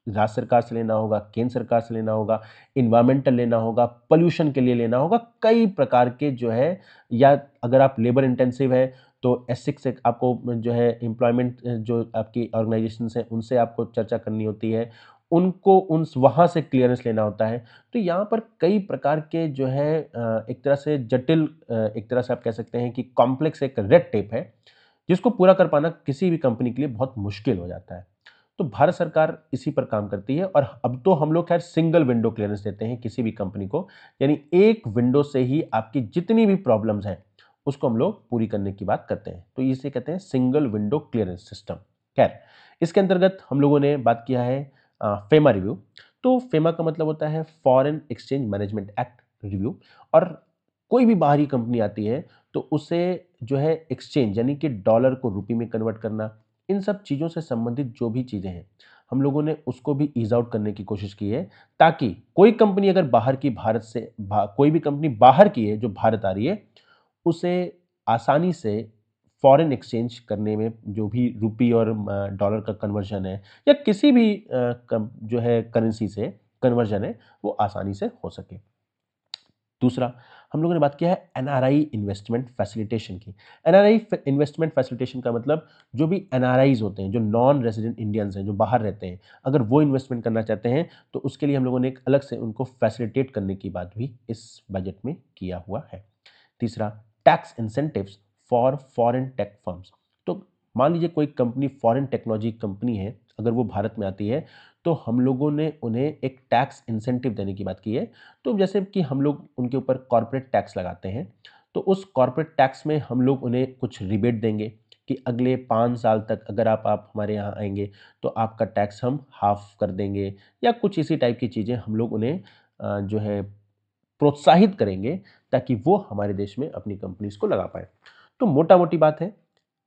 [SPEAKER 1] राज्य सरकार से लेना होगा, केंद्र सरकार से लेना होगा, इन्वायरमेंटल लेना होगा, पोल्यूशन के लिए लेना होगा, कई प्रकार के जो है, या अगर आप लेबर इंटेंसिव है तो एसिक से आपको जो है एम्प्लॉयमेंट जो आपकी ऑर्गेनाइजेशन है उनसे आपको चर्चा करनी होती है, उनको उन वहाँ से क्लियरेंस लेना होता है। तो यहाँ पर कई प्रकार के जो है एक तरह से जटिल, एक तरह से आप कह सकते हैं कि कॉम्प्लेक्स एक रेड टेप है, जिसको पूरा कर पाना किसी भी कंपनी के लिए बहुत मुश्किल हो जाता है। तो भारत सरकार इसी पर काम करती है, और अब तो हम लोग खैर सिंगल विंडो क्लियरेंस देते हैं किसी भी कंपनी को, यानी एक विंडो से ही आपकी जितनी भी प्रॉब्लम्स हैं उसको हम लोग पूरी करने की बात करते हैं, तो इसे कहते हैं सिंगल विंडो क्लियरेंस सिस्टम। खैर, इसके अंतर्गत हम लोगों ने बात किया है फेमा रिव्यू। तो फेमा का मतलब होता है foreign exchange management act review, और कोई भी बाहरी कंपनी आती है तो उसे जो है एक्सचेंज, यानी कि डॉलर को रुपये में कन्वर्ट करना, इन सब चीज़ों से संबंधित जो भी चीज़ें हैं, हम लोगों ने उसको भी ईज़ आउट करने की कोशिश की है, ताकि कोई कंपनी अगर बाहर की, भारत से कोई भी कंपनी बाहर की है जो भारत आ रही है, उसे आसानी से फॉरेन एक्सचेंज करने में जो भी रुपी और डॉलर का कन्वर्जन है, या किसी भी जो है करेंसी से कन्वर्जन है, वो आसानी से हो सके। दूसरा, हम लोगों ने बात किया है एनआरआई इन्वेस्टमेंट फैसिलिटेशन की। एनआरआई इन्वेस्टमेंट फैसिलिटेशन का मतलब, जो भी एनआरआईज होते हैं, जो नॉन रेजिडेंट इंडियंस हैं, जो बाहर रहते हैं, अगर वो इन्वेस्टमेंट करना चाहते हैं तो उसके लिए हम लोगों ने एक अलग से उनको फैसिलिटेट करने की बात भी इस बजट में किया हुआ है। तीसरा, tax incentives for foreign tech firms. तो मान लीजिए कोई कंपनी, फॉरेन टेक्नोलॉजी कंपनी है, अगर वो भारत में आती है तो हम लोगों ने उन्हें एक टैक्स इंसेंटिव देने की बात की है। तो जैसे कि हम लोग उनके ऊपर कॉर्पोरेट टैक्स लगाते हैं, तो उस कॉर्पोरेट टैक्स में हम लोग उन्हें कुछ रिबेट देंगे कि अगले 5 साल तक अगर आप हमारे यहाँ आएंगे तो आपका टैक्स हम हाफ कर देंगे, या कुछ इसी टाइप की चीज़ें हम लोग उन्हें जो है प्रोत्साहित करेंगे, ताकि वो हमारे देश में अपनी कंपनीज को लगा पाए। तो मोटा मोटी बात है,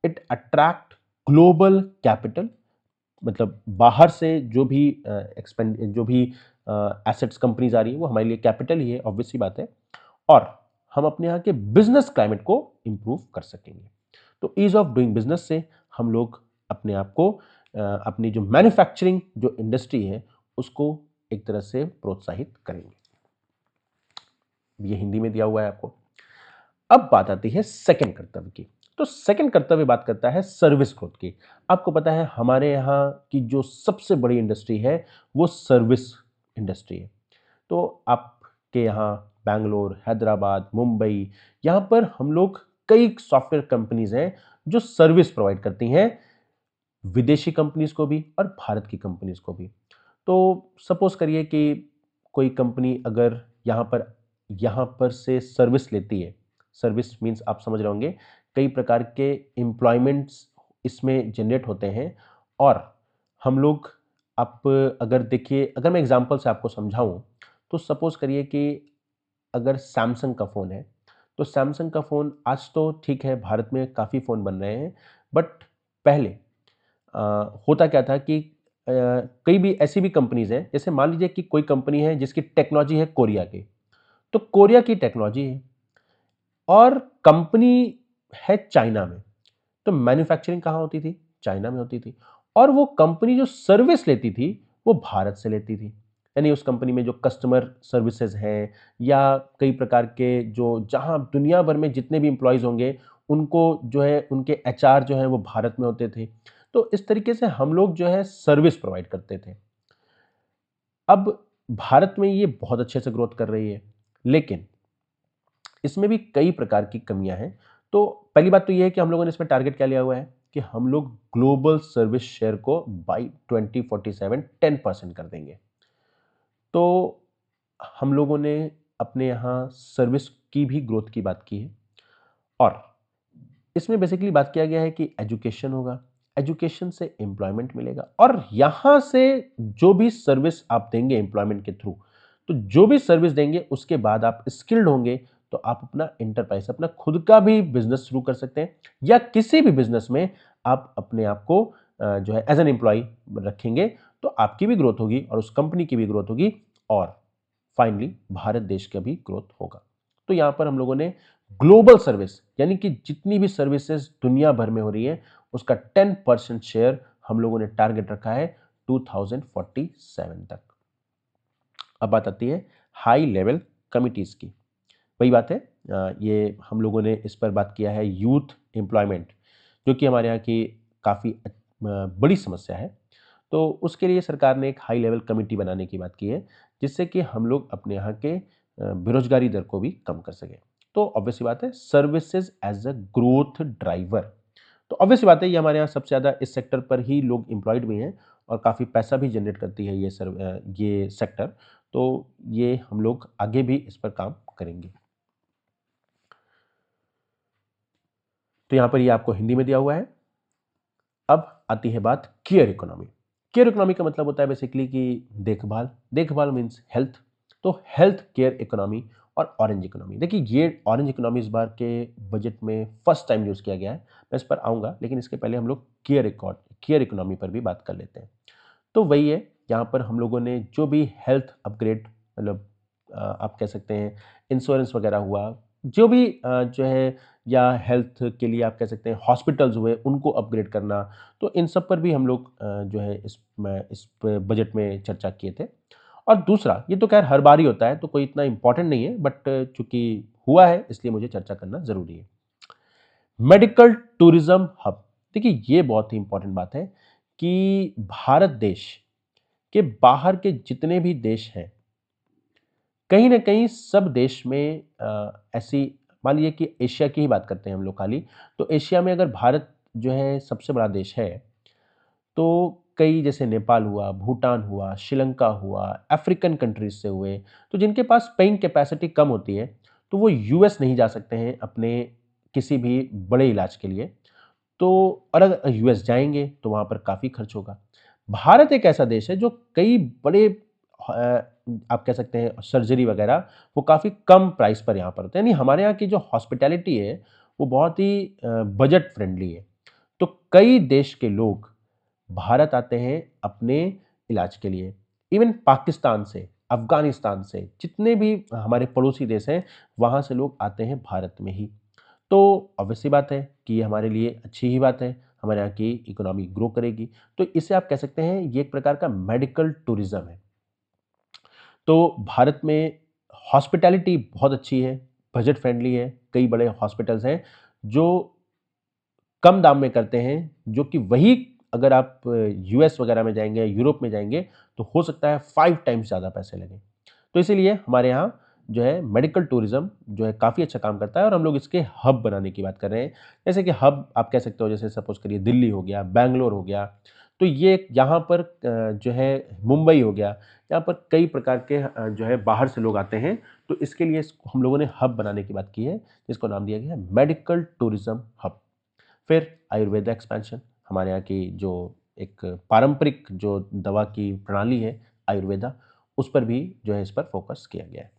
[SPEAKER 1] इट अट्रैक्ट ग्लोबल कैपिटल, मतलब बाहर से जो भी एसेट्स कंपनीज आ रही है वो हमारे लिए कैपिटल ही है, ऑब्वियस सी बात है। और हम अपने यहाँ के बिजनेस क्लाइमेट को इंप्रूव कर सकेंगे। तो ईज ऑफ डूइंग बिजनेस से हम लोग अपने आप को अपनी जो मैन्युफैक्चरिंग जो इंडस्ट्री है उसको एक तरह से प्रोत्साहित करेंगे। ये हिंदी में दिया हुआ है आपको। अब बात आती है सेकंड कर्तव्य की। तो सेकंड कर्तव्य बात करता है सर्विस ग्रोथ की। आपको पता है हमारे यहाँ की जो सबसे बड़ी इंडस्ट्री है वो सर्विस इंडस्ट्री है। तो आपके यहाँ बैंगलोर, हैदराबाद, मुंबई, यहाँ पर हम लोग कई सॉफ्टवेयर कंपनीज हैं जो सर्विस प्रोवाइड करती हैं विदेशी कंपनीज को भी और भारत की कंपनीज को भी। तो सपोज करिए कि कोई कंपनी अगर यहाँ पर से सर्विस लेती है। सर्विस मीन्स आप समझ रहे होंगे कई प्रकार के एम्प्लॉयमेंट्स इसमें जनरेट होते हैं। और हम लोग आप अगर देखिए, अगर मैं एग्जांपल से आपको समझाऊं तो सपोज करिए कि अगर सैमसंग का फ़ोन है तो सैमसंग का फ़ोन आज तो ठीक है, भारत में काफ़ी फ़ोन बन रहे हैं। बट पहले अ, होता क्या था कि कई भी ऐसी भी कंपनीज हैं, जैसे मान लीजिए कि कोई कंपनी है जिसकी टेक्नोलॉजी है कोरिया की। तो कोरिया की टेक्नोलॉजी है और कंपनी है चाइना में। तो मैन्युफैक्चरिंग कहाँ होती थी? चाइना में होती थी। और वो कंपनी जो सर्विस लेती थी वो भारत से लेती थी। यानी उस कंपनी में जो कस्टमर सर्विसेज हैं या कई प्रकार के जो जहाँ दुनिया भर में जितने भी एम्प्लॉयज़ होंगे उनको जो है उनके एचआर जो है वो भारत में होते थे। तो इस तरीके से हम लोग जो है सर्विस प्रोवाइड करते थे। अब भारत में ये बहुत अच्छे से ग्रोथ कर रही है, लेकिन इसमें भी कई प्रकार की कमियां हैं। तो पहली बात तो ये है कि हम लोगों ने इसमें टारगेट क्या लिया हुआ है कि हम लोग ग्लोबल सर्विस शेयर को बाई 2047 10% कर देंगे। तो हम लोगों ने अपने यहाँ सर्विस की भी ग्रोथ की बात की है। और इसमें बेसिकली बात किया गया है कि एजुकेशन होगा, एजुकेशन से एम्प्लॉयमेंट मिलेगा और यहाँ से जो भी सर्विस आप देंगे एम्प्लॉयमेंट के थ्रू, तो जो भी सर्विस देंगे उसके बाद आप स्किल्ड होंगे तो आप अपना एंटरप्राइज, अपना खुद का भी बिजनेस शुरू कर सकते हैं या किसी भी बिजनेस में आप अपने आप को जो है एज एन एम्प्लॉय रखेंगे तो आपकी भी ग्रोथ होगी और उस कंपनी की भी ग्रोथ होगी और फाइनली भारत देश का भी ग्रोथ होगा। तो यहाँ पर हम लोगों ने ग्लोबल सर्विस यानी कि जितनी भी सर्विसेज दुनिया भर में हो रही है उसका 10% शेयर हम लोगों ने टारगेट रखा है 2047 तक। अब बात आती है हाई लेवल कमिटीज की। वही बात है, ये हम लोगों ने इस पर बात किया है यूथ एम्प्लॉयमेंट, जो कि हमारे यहाँ की काफ़ी बड़ी समस्या है। तो उसके लिए सरकार ने एक हाई लेवल कमिटी बनाने की बात की है जिससे कि हम लोग अपने यहाँ के बेरोजगारी दर को भी कम कर सकें। तो ऑब्वियस सी बात है services as a growth driver. तो ऑब्वियस सी बात है ये हमारे यहाँ सबसे ज़्यादा इस सेक्टर पर ही लोग एम्प्लॉयड भी हैं और काफ़ी पैसा भी जनरेट करती है ये सेक्टर। तो ये हम लोग आगे भी इस पर काम करेंगे। तो यहाँ पर ये आपको हिंदी में दिया हुआ है। अब आती है बात केयर इकोनॉमी। केयर इकोनॉमी का मतलब होता है बेसिकली कि देखभाल। देखभाल मीन्स हेल्थ। तो हेल्थ केयर इकोनॉमी और ऑरेंज इकोनॉमी। देखिए ये ऑरेंज इकोनॉमी इस बार के बजट में फर्स्ट टाइम यूज़ किया गया है। मैं इस पर आऊँगा, लेकिन इसके पहले हम लोग केयर इकोनॉमी पर भी बात कर लेते हैं। तो वही है, यहाँ पर हम लोगों ने जो भी हेल्थ अपग्रेड मतलब आप कह सकते हैं इंश्योरेंस वगैरह हुआ, जो भी जो है या हेल्थ के लिए आप कह सकते हैं हॉस्पिटल्स हुए उनको अपग्रेड करना। तो इन सब पर भी हम लोग जो है इस बजट में चर्चा किए थे। और दूसरा, ये तो खैर हर बार ही होता है तो कोई इतना इम्पोर्टेंट नहीं है, बट चूंकि हुआ है इसलिए मुझे चर्चा करना ज़रूरी है। Medical tourism hub. देखिए ये बहुत ही इंपॉर्टेंट बात है कि भारत देश के बाहर के जितने भी देश हैं, कहीं न कहीं सब देश में ऐसी, मान लीजिए कि एशिया की ही बात करते हैं हम लोग खाली, तो एशिया में अगर भारत जो है सबसे बड़ा देश है, तो कई जैसे नेपाल हुआ, भूटान हुआ, श्रीलंका हुआ, अफ्रीकन कंट्रीज़ से हुए, तो जिनके पास पेइंग कैपेसिटी कम होती है, तो वो यूएस नहीं जा सकते हैं अपने किसी भी बड़े इलाज के लिए। तो और अगर यूएस जाएँगे तो वहाँ पर काफ़ी खर्च होगा। भारत एक ऐसा देश है जो कई बड़े आप कह सकते हैं सर्जरी वगैरह वो काफ़ी कम प्राइस पर यहाँ पर होते हैं। यानी हमारे यहाँ की जो हॉस्पिटैलिटी है वो बहुत ही बजट फ्रेंडली है। तो कई देश के लोग भारत आते हैं अपने इलाज के लिए। इवन पाकिस्तान से, अफ़गानिस्तान से, जितने भी हमारे पड़ोसी देश हैं, वहाँ से लोग आते हैं भारत में ही। तो ऑब्वियस सी बात है कि ये हमारे लिए अच्छी ही बात है, हमारे यहाँ की इकोनॉमी ग्रो करेगी। तो इसे आप कह सकते हैं ये एक प्रकार का मेडिकल टूरिज़्म है। तो भारत में हॉस्पिटैलिटी बहुत अच्छी है, बजट फ्रेंडली है, कई बड़े हॉस्पिटल्स हैं जो कम दाम में करते हैं, जो कि वही अगर आप यूएस वगैरह में जाएँगे, यूरोप में जाएँगे, तो हो सकता है 5 टाइम्स ज़्यादा पैसे लगें। तो इसीलिए हमारे यहाँ जो है मेडिकल टूरिज़्म जो है काफ़ी अच्छा काम करता है और हम लोग इसके हब बनाने की बात कर रहे हैं। जैसे कि हब आप कह सकते हो, जैसे सपोज़ करिए दिल्ली हो गया, बैंगलोर हो गया, तो ये यहाँ पर जो है मुंबई हो गया, यहाँ पर कई प्रकार के जो है बाहर से लोग आते हैं, तो इसके लिए इसको हम लोगों ने हब बनाने की बात की है, जिसको नाम दिया गया है मेडिकल टूरिज़्म हब। फिर आयुर्वेदा एक्सपेंशन, हमारे यहाँ की जो एक पारंपरिक जो दवा की प्रणाली है आयुर्वेदा, उस पर भी जो है इस पर फोकस किया गया है।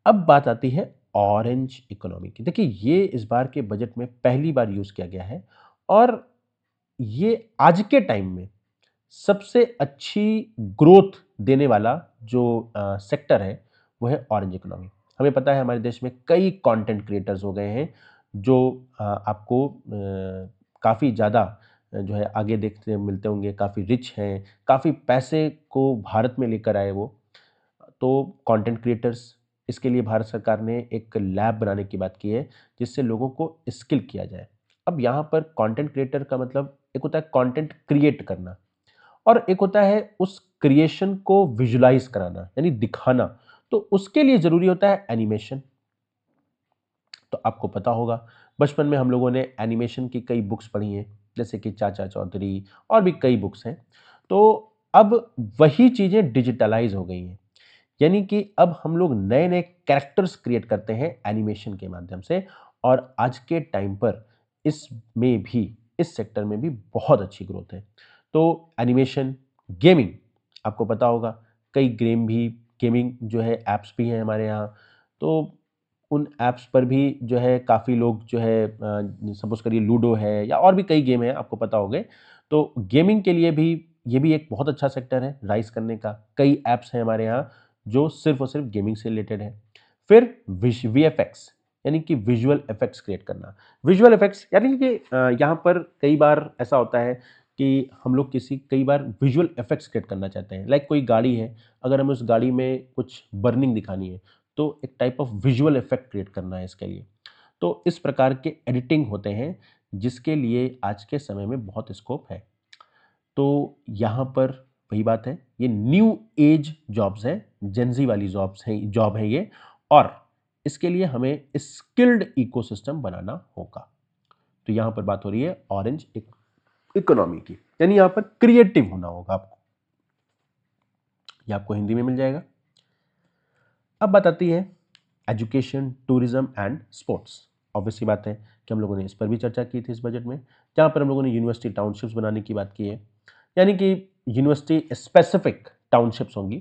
[SPEAKER 1] अब बात आती है ऑरेंज इकोनॉमी की। देखिए ये इस बार के बजट में पहली बार यूज़ किया गया है और ये आज के टाइम में सबसे अच्छी ग्रोथ देने वाला जो सेक्टर है, वो है ऑरेंज इकोनॉमी। हमें पता है हमारे देश में कई कंटेंट क्रिएटर्स हो गए हैं जो आपको काफ़ी ज़्यादा जो है आगे देखते मिलते होंगे, काफ़ी रिच हैं, काफ़ी पैसे को भारत में लेकर आए वो। तो कंटेंट क्रिएटर्स, इसके लिए भारत सरकार ने एक लैब बनाने की बात की है, जिससे लोगों को स्किल किया जाए। अब यहाँ पर कंटेंट क्रिएटर का मतलब एक होता है कंटेंट क्रिएट करना और एक होता है उस क्रिएशन को विजुलाइज़ कराना, यानी दिखाना। तो उसके लिए ज़रूरी होता है एनिमेशन। तो आपको पता होगा, बचपन में हम लोगों ने एनिमेशन की कई बुक्स पढ़ी हैं, जैसे कि चाचा चौधरी और भी कई बुक्स हैं। तो अब वही चीज़ें डिजिटलाइज़ हो गई हैं। यानी कि अब हम लोग नए-नए कैरेक्टर्स क्रिएट करते हैं एनिमेशन के माध्यम से और आज के टाइम पर इसमें भी, इस सेक्टर में भी बहुत अच्छी ग्रोथ है। तो एनिमेशन, गेमिंग, आपको पता होगा कई गेमिंग जो है ऐप्स भी हैं हमारे यहाँ। तो उन ऐप्स पर भी जो है काफ़ी लोग जो है सपोज़ करिए लूडो है या और भी कई गेम हैं, आपको पता होंगे। तो गेमिंग के लिए भी ये भी एक बहुत अच्छा सेक्टर है राइज़ करने का। कई ऐप्स हैं हमारे यहाँ जो सिर्फ़ और सिर्फ़ गेमिंग से रिलेटेड है। फिर वीएफएक्स, यानी कि विजुअल इफ़ेक्ट्स क्रिएट करना। विजुअल इफ़ेक्ट्स यानी कि यहाँ पर कई बार ऐसा होता है कि हम लोग कई बार विजुअल इफ़ेक्ट्स क्रिएट करना चाहते हैं। लाइक कोई गाड़ी है, अगर हमें उस गाड़ी में कुछ बर्निंग दिखानी है, तो एक type of visual effect create करना है इसके लिए। तो इस प्रकार के एडिटिंग होते हैं, जिसके लिए आज के समय में बहुत स्कोप है। तो यहाँ पर वही बात है, ये न्यू एज जॉब्स हैं, जेन ज़ी वाली जॉब है ये और इसके लिए हमें स्किल्ड इकोसिस्टम बनाना होगा। तो यहाँ पर बात हो रही है ऑरेंज इकोनॉमी की, यानी यहाँ पर क्रिएटिव होना होगा आपको। ये आपको हिंदी में मिल जाएगा। अब बात आती है education, tourism and sports. Obvious सी बात है कि हम लोगों ने इस पर भी चर्चा की थी इस बजट में, जहाँ पर हम लोगों ने यूनिवर्सिटी टाउनशिप्स बनाने की बात की है। यानी कि यूनिवर्सिटी स्पेसिफिक टाउनशिप्स होंगी,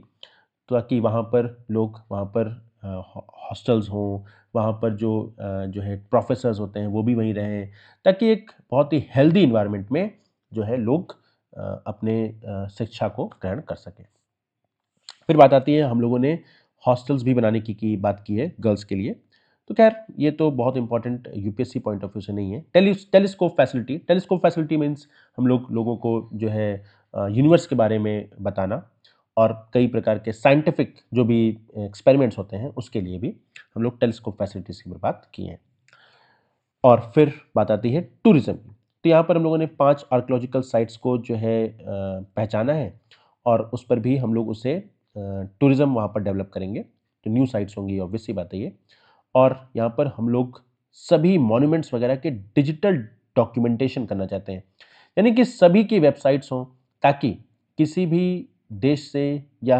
[SPEAKER 1] ताकि वहाँ पर लोग वहाँ पर हॉस्टल्स हों, वहाँ पर जो है प्रोफेसर्स होते हैं वो भी वहीं रहें, ताकि एक बहुत ही हेल्दी इन्वायरमेंट में जो है लोग अपने शिक्षा को ग्रहण कर सकें। फिर बात आती है, हम लोगों ने हॉस्टल्स भी बनाने की बात की है गर्ल्स के लिए। तो खैर ये तो बहुत important UPSC point of view से नहीं है। टेलीस्कोप फैसिलिटी मीन्स हम लोगों को जो है यूनिवर्स के बारे में बताना और कई प्रकार के साइंटिफिक जो भी एक्सपेरिमेंट्स होते हैं उसके लिए भी हम लोग टेलीस्कोप फैसिलिटीज़ की बात की है। और फिर बात आती है टूरिज़्म की। तो यहाँ पर हम लोगों ने 5 आर्कियोलॉजिकल साइट्स को जो है पहचाना है और उस पर भी हम लोग उसे टूरिज़्म वहाँ पर डेवलप करेंगे। तो न्यू साइट्स होंगी, ऑब्वियस सी बात है ये। और यहाँ पर हम लोग सभी मॉन्यूमेंट्स वगैरह के डिजिटल डॉक्यूमेंटेशन करना चाहते हैं। यानी कि सभी की वेबसाइट्स हों, ताकि किसी भी देश से या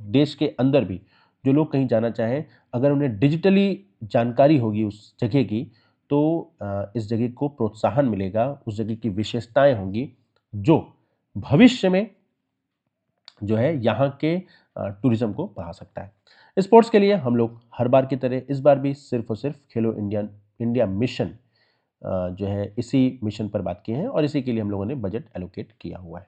[SPEAKER 1] देश के अंदर भी जो लोग कहीं जाना चाहें, अगर उन्हें डिजिटली जानकारी होगी उस जगह की, तो इस जगह को प्रोत्साहन मिलेगा, उस जगह की विशेषताएँ होंगी, जो भविष्य में जो है यहाँ के टूरिज़्म को बढ़ा सकता है। स्पोर्ट्स के लिए हम लोग हर बार की तरह इस बार भी सिर्फ़ और सिर्फ़ खेलो इंडिया मिशन जो है इसी मिशन पर बात की है और इसी के लिए हम लोगों ने बजट एलोकेट किया हुआ है।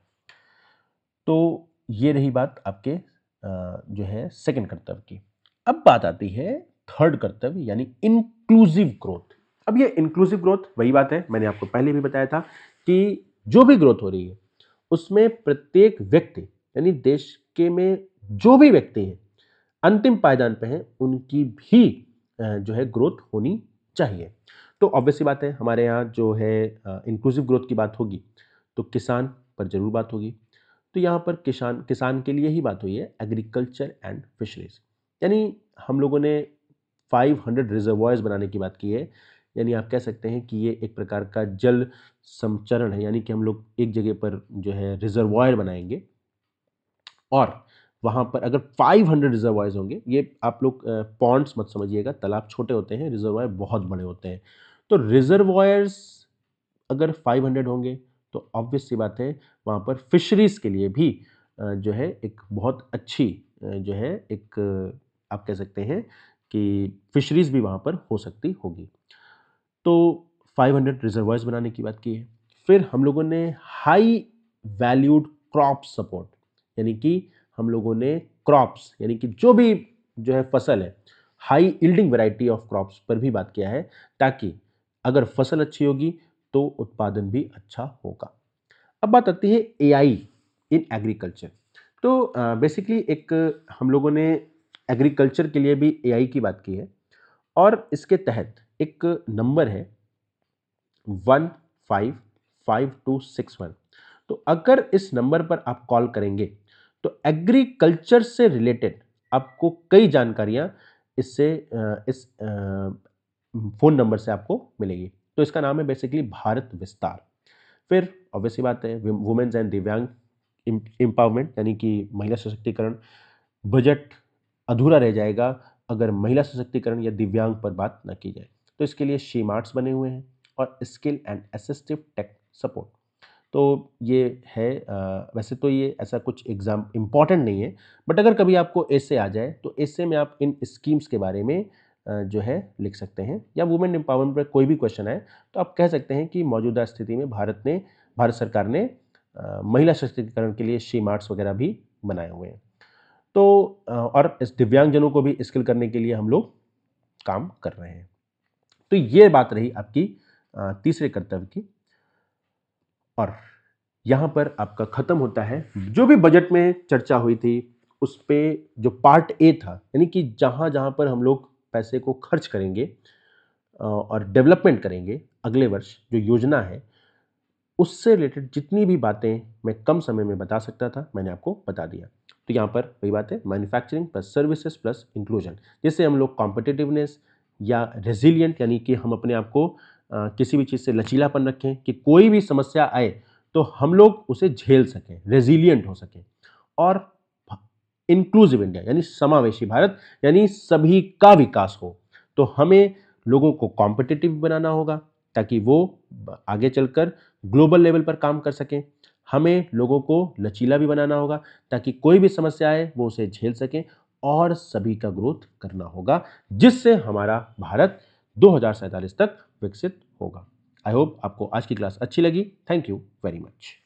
[SPEAKER 1] तो ये रही बात आपके जो है सेकंड कर्तव्य की। अब बात आती है थर्ड कर्तव्य यानी इंक्लूसिव ग्रोथ। अब ये इंक्लूसिव ग्रोथ वही बात है, मैंने आपको पहले भी बताया था कि जो भी ग्रोथ हो रही है उसमें प्रत्येक व्यक्ति यानी देश के में जो भी व्यक्ति हैं अंतिम पायदान पे हैं उनकी भी जो है ग्रोथ होनी चाहिए। तो ऑब्वियस सी बात है हमारे यहाँ जो है इंक्लूसिव ग्रोथ की बात होगी तो किसान पर जरूर बात होगी। तो यहाँ पर किसान किसान के लिए ही बात हुई है, एग्रीकल्चर एंड फिशरीज। यानी हम लोगों ने 500 रिजर्वॉयर्स बनाने की बात की है। यानी आप कह सकते हैं कि ये एक प्रकार का जल संचरण है, यानी कि हम लोग एक जगह पर जो है रिजर्वॉयर बनाएंगे और वहाँ पर अगर 500 रिजर्वॉयर्स होंगे, ये आप लोग पॉन्ड्स मत समझिएगा, तालाब छोटे होते हैं, रिजर्वॉयर बहुत बड़े होते हैं। तो रिजर्वॉयर्स अगर 500 होंगे तो ऑब्वियस सी बात है वहाँ पर फिशरीज के लिए भी जो है एक बहुत अच्छी जो है एक आप कह सकते हैं कि फिशरीज भी वहाँ पर हो सकती होगी। तो 500 रिजर्वायर्स बनाने की बात की है। फिर हम लोगों ने हाई वैल्यूड क्रॉप सपोर्ट यानी कि हम लोगों ने क्रॉप्स यानी कि जो भी जो है फसल है high yielding variety of crops पर भी बात किया है ताकि अगर फसल अच्छी होगी तो उत्पादन भी अच्छा होगा। अब बात आती है एआई इन एग्रीकल्चर। तो बेसिकली एक हम लोगों ने एग्रीकल्चर के लिए भी एआई की बात की है और इसके तहत एक नंबर है 155261। तो अगर इस नंबर पर आप कॉल करेंगे तो एग्रीकल्चर से रिलेटेड आपको कई जानकारियां इससे इस फोन नंबर से आपको मिलेगी। तो इसका नाम है बेसिकली भारत विस्तार। फिर ऑब्वियसली बात है वुमेन्स एंड दिव्यांग एम्पावरमेंट यानी कि महिला सशक्तिकरण। बजट अधूरा रह जाएगा अगर महिला सशक्तिकरण या दिव्यांग पर बात न की जाए। तो इसके लिए शी मार्ट्स बने हुए हैं और skill and assistive tech support. तो ये है वैसे तो ये ऐसा कुछ एग्जाम इंपॉर्टेंट नहीं है, बट अगर कभी आपको ऐसे आ जाए तो ऐसे में आप इन स्कीम्स के बारे में जो है लिख सकते हैं या वुमेन एम्पावरमेंट पर कोई भी क्वेश्चन है तो आप कह सकते हैं कि मौजूदा स्थिति में भारत सरकार ने महिला सशक्तिकरण के लिए शी मार्ट्स वगैरह भी बनाए हुए हैं। तो और इस दिव्यांगजनों को भी स्किल करने के लिए हम लोग काम कर रहे हैं। तो ये बात रही आपकी तीसरे कर्तव्य की। और यहां पर आपका खत्म होता है जो भी बजट में चर्चा हुई थी उस पे जो पार्ट ए था यानी कि जहां जहां पर हम लोग पैसे को खर्च करेंगे और डेवलपमेंट करेंगे अगले वर्ष जो योजना है उससे रिलेटेड जितनी भी बातें मैं कम समय में बता सकता था मैंने आपको बता दिया। तो यहाँ पर वही बात है manufacturing plus services plus inclusion, जिससे हम लोग कॉम्पिटिटिवनेस या रेजिलियंट यानी कि हम अपने आप को किसी भी चीज़ से लचीलापन रखें कि कोई भी समस्या आए तो हम लोग उसे झेल सकें, रेजिलियंट हो सकें। और इंक्लूसिव इंडिया यानी समावेशी भारत यानी सभी का विकास हो। तो हमें लोगों को कॉम्पिटिटिव बनाना होगा ताकि वो आगे चलकर ग्लोबल लेवल पर काम कर सकें। हमें लोगों को लचीला भी बनाना होगा ताकि कोई भी समस्या आए वो उसे झेल सकें और सभी का ग्रोथ करना होगा जिससे हमारा भारत 2047 तक विकसित होगा। आई होप आपको आज की क्लास अच्छी लगी। Thank you very much.